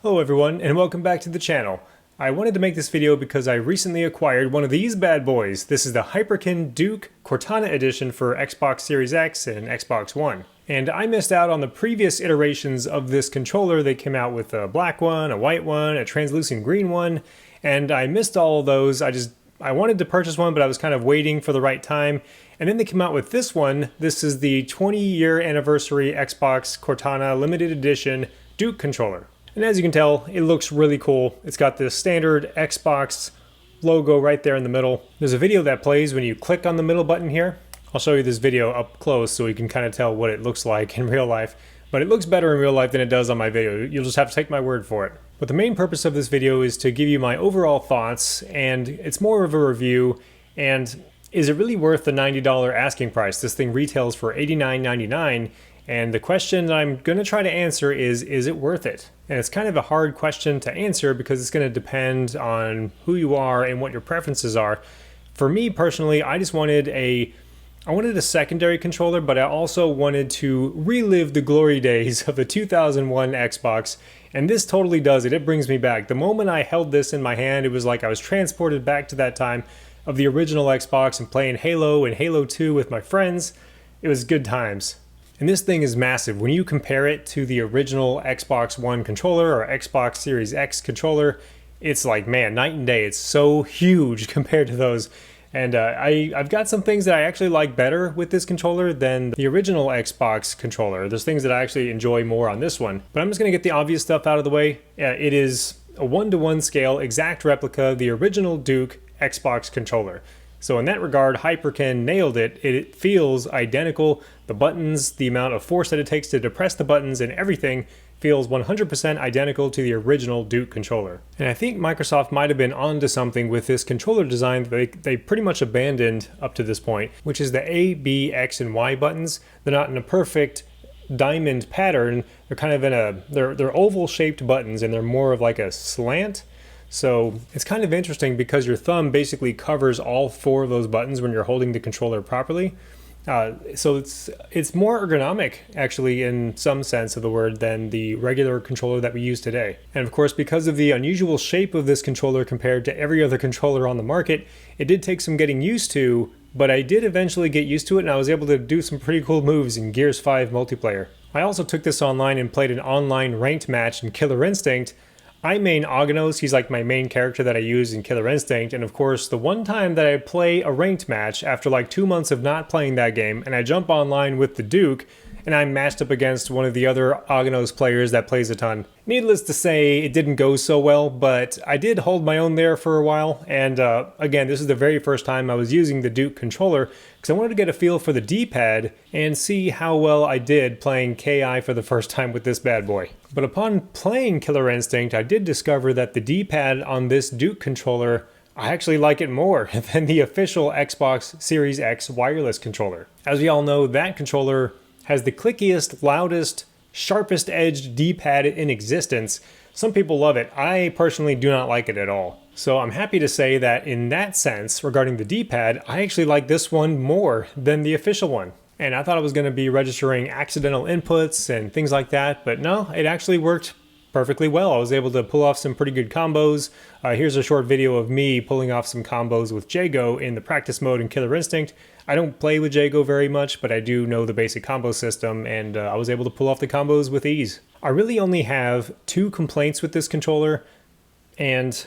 Hello everyone, and welcome back to the channel. I wanted to make this video because I recently acquired one of these bad boys. This is the Hyperkin Duke Cortana edition for Xbox Series X and Xbox One. And I missed out on the previous iterations of this controller. They came out with a black one, a white one, a translucent green one, and I missed all of those. I wanted to purchase one, but I was kind of waiting for the right time. And then they came out with this one. This is the 20-year anniversary Xbox Cortana limited edition Duke controller. And as you can tell, it looks really cool. It's got this standard Xbox logo right there in the middle. There's a video that plays when you click on the middle button here. I'll show you this video up close so you can kind of tell what it looks like in real life. But it looks better in real life than it does on my video. You'll just have to take my word for it. But the main purpose of this video is to give you my overall thoughts, and it's more of a review. And is it really worth the $90 asking price? This thing retails for $89.99. And the question that I'm going to try to answer is it worth it? And it's kind of a hard question to answer because it's going to depend on who you are and what your preferences are. For me personally, I just wanted a secondary controller, but I also wanted to relive the glory days of the 2001 Xbox, and this totally does it. It brings me back. The moment I held this in my hand, it was like I was transported back to that time of the original Xbox and playing Halo and Halo 2 with my friends. It was good times. And this thing is massive. When you compare it to the original Xbox One controller or Xbox Series X controller, it's like, man, night and day. It's so huge compared to those. And I've got some things that I actually like better with this controller than the original Xbox controller. There's things that I actually enjoy more on this one. But I'm just going to get the obvious stuff out of the way. It is a 1-to-1 scale, exact replica of the original Duke Xbox controller. So in that regard, Hyperkin nailed it. It feels identical. The buttons, the amount of force that it takes to depress the buttons and everything feels 100% identical to the original Duke controller. And I think Microsoft might have been onto something with this controller design that they pretty much abandoned up to this point, which is the A, B, X, and Y buttons. They're not in a perfect diamond pattern. They're kind of they're oval shaped buttons, and they're more of like a slant. So it's kind of interesting because your thumb basically covers all 4 of those buttons when you're holding the controller properly. So it's more ergonomic, actually, in some sense of the word, than the regular controller that we use today. And of course, because of the unusual shape of this controller compared to every other controller on the market, it did take some getting used to, but I did eventually get used to it, and I was able to do some pretty cool moves in Gears 5 multiplayer. I also took this online and played an online ranked match in Killer Instinct. I main Aghanos. He's like my main character that I use in Killer Instinct, and of course the one time that I play a ranked match after like 2 months of not playing that game, and I jump online with the Duke, and I'm matched up against one of the other Aghanos players that plays a ton. Needless to say, it didn't go so well, but I did hold my own there for a while, and again, this is the very first time I was using the Duke controller, because I wanted to get a feel for the D-pad and see how well I did playing KI for the first time with this bad boy. But upon playing Killer Instinct, I did discover that the D-pad on this Duke controller, I actually like it more than the official Xbox Series X wireless controller. As we all know, that controller has the clickiest, loudest, sharpest edged D-pad in existence. Some people love it. I personally do not like it at all. So I'm happy to say that in that sense, regarding the D-pad, I actually like this one more than the official one. And I thought I was going to be registering accidental inputs and things like that, but no, it actually worked perfectly well. I was able to pull off some pretty good combos. Here's a short video of me pulling off some combos with Jago in the practice mode in Killer Instinct. I don't play with Jago very much, but I do know the basic combo system, and I was able to pull off the combos with ease. I really only have 2 complaints with this controller, and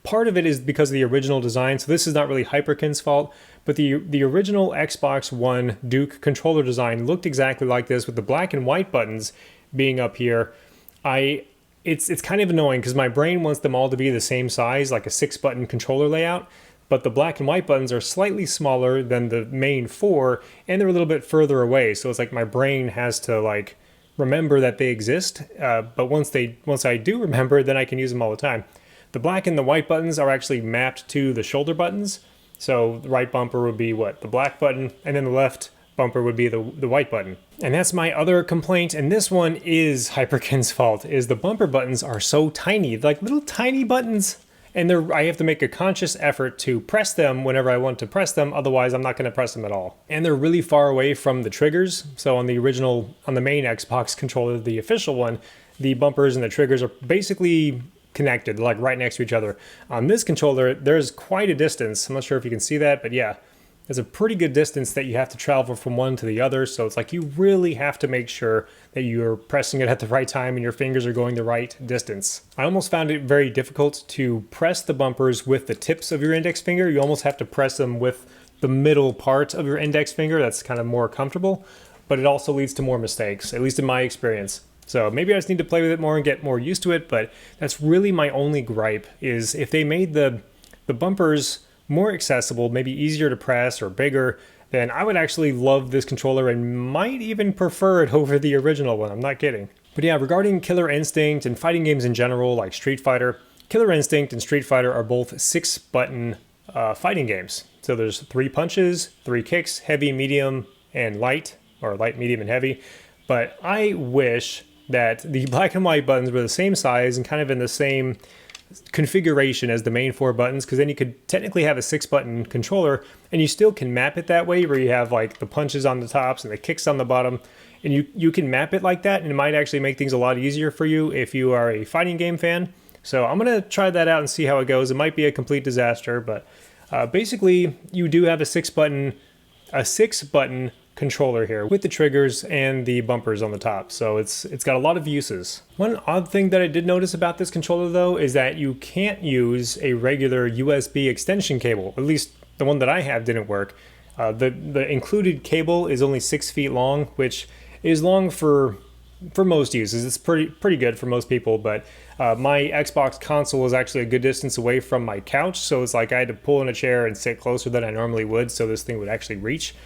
part of it is because of the original design, so this is not really Hyperkin's fault, but the original Xbox One Duke controller design looked exactly like this with the black and white buttons being up here. It's kind of annoying because my brain wants them all to be the same size, like a 6-button controller layout, but the black and white buttons are slightly smaller than the main 4, and they're a little bit further away, so it's like my brain has to like remember that they exist, but once I do remember, then I can use them all the time. The black and the white buttons are actually mapped to the shoulder buttons, so the right bumper would be what? The black button, and then the left bumper would be the white button. And that's my other complaint, and this one is Hyperkin's fault, is the bumper buttons are so tiny, like little tiny buttons, and I have to make a conscious effort to press them whenever I want to press them, otherwise I'm not going to press them at all. And they're really far away from the triggers, so on the main Xbox controller, the official one, the bumpers and the triggers are basically connected, like right next to each other. On this controller, there's quite a distance. I'm not sure if you can see that, but yeah, there's a pretty good distance that you have to travel from one to the other. So it's like you really have to make sure that you're pressing it at the right time and your fingers are going the right distance. I almost found it very difficult to press the bumpers with the tips of your index finger. You almost have to press them with the middle part of your index finger. That's kind of more comfortable, but it also leads to more mistakes, at least in my experience. So maybe I just need to play with it more and get more used to it, but that's really my only gripe, is if they made the bumpers more accessible, maybe easier to press or bigger, then I would actually love this controller and might even prefer it over the original one. I'm not kidding. But yeah, regarding Killer Instinct and fighting games in general, like Street Fighter, Killer Instinct and Street Fighter are both 6-button fighting games. So there's 3 punches, 3 kicks, heavy, medium, and light, or light, medium, and heavy. But I wish that the black and white buttons were the same size and kind of in the same configuration as the main 4 buttons, because then you could technically have a 6-button controller and you still can map it that way, where you have like the punches on the tops and the kicks on the bottom, and you can map it like that, and it might actually make things a lot easier for you if you are a fighting game fan. So I'm gonna try that out and see how it goes. It might be a complete disaster, but basically you do have a 6-button controller here with the triggers and the bumpers on the top, so it's got a lot of uses. One odd thing that I did notice about this controller though is that you can't use a regular USB extension cable. At least the one that I have didn't work. The included cable is only 6 feet long, which is long for most uses. It's pretty good for most people, but my Xbox console is actually a good distance away from my couch, so it's like I had to pull in a chair and sit closer than I normally would so this thing would actually reach.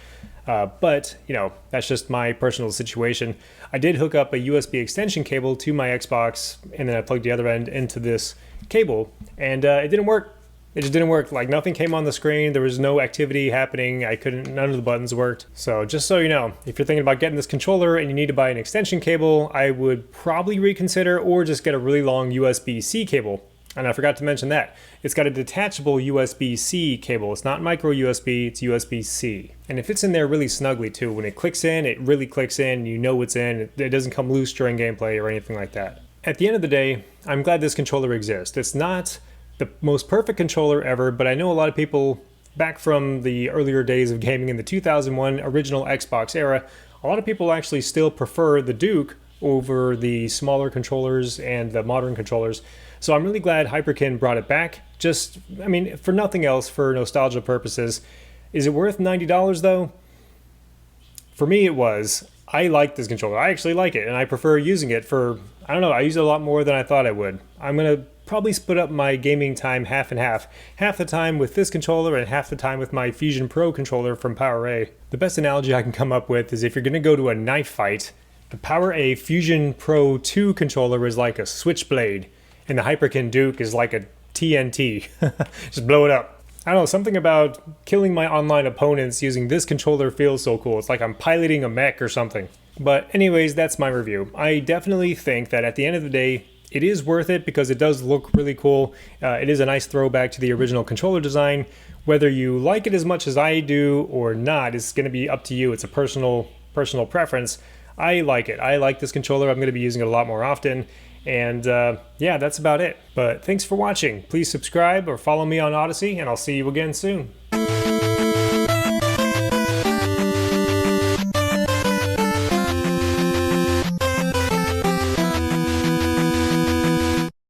But, you know, that's just my personal situation. I did hook up a USB extension cable to my Xbox, and then I plugged the other end into this cable, and it didn't work. It just didn't work. Like, nothing came on the screen. There was no activity happening. None of the buttons worked. So just so you know, if you're thinking about getting this controller and you need to buy an extension cable, I would probably reconsider, or just get a really long USB-C cable. And I forgot to mention that. It's got a detachable USB-C cable. It's not micro USB, it's USB-C. And it fits in there really snugly too. When it clicks in, it really clicks in, you know it's in. It doesn't come loose during gameplay or anything like that. At the end of the day, I'm glad this controller exists. It's not the most perfect controller ever, but I know a lot of people back from the earlier days of gaming in the 2001 original Xbox era, a lot of people actually still prefer the Duke over the smaller controllers and the modern controllers. So I'm really glad Hyperkin brought it back. Just, I mean, for nothing else, for nostalgia purposes. Is it worth $90 though? For me it was. I like this controller. I actually like it, and I prefer using it for, I don't know, I use it a lot more than I thought I would. I'm gonna probably split up my gaming time half and half. Half the time with this controller and half the time with my Fusion Pro controller from PowerA. The best analogy I can come up with is if you're gonna go to a knife fight, the PowerA Fusion Pro 2 controller is like a switchblade, and the Hyperkin Duke is like a TNT. Just blow it up. I don't know, something about killing my online opponents using this controller feels so cool. It's like I'm piloting a mech or something. But anyways, that's my review. I definitely think that at the end of the day, it is worth it because it does look really cool. It is a nice throwback to the original controller design. Whether you like it as much as I do or not, it's going to be up to you. It's a personal preference. I like it. I like this controller. I'm going to be using it a lot more often. And yeah, that's about it. But thanks for watching. Please subscribe or follow me on Odyssey, and I'll see you again soon.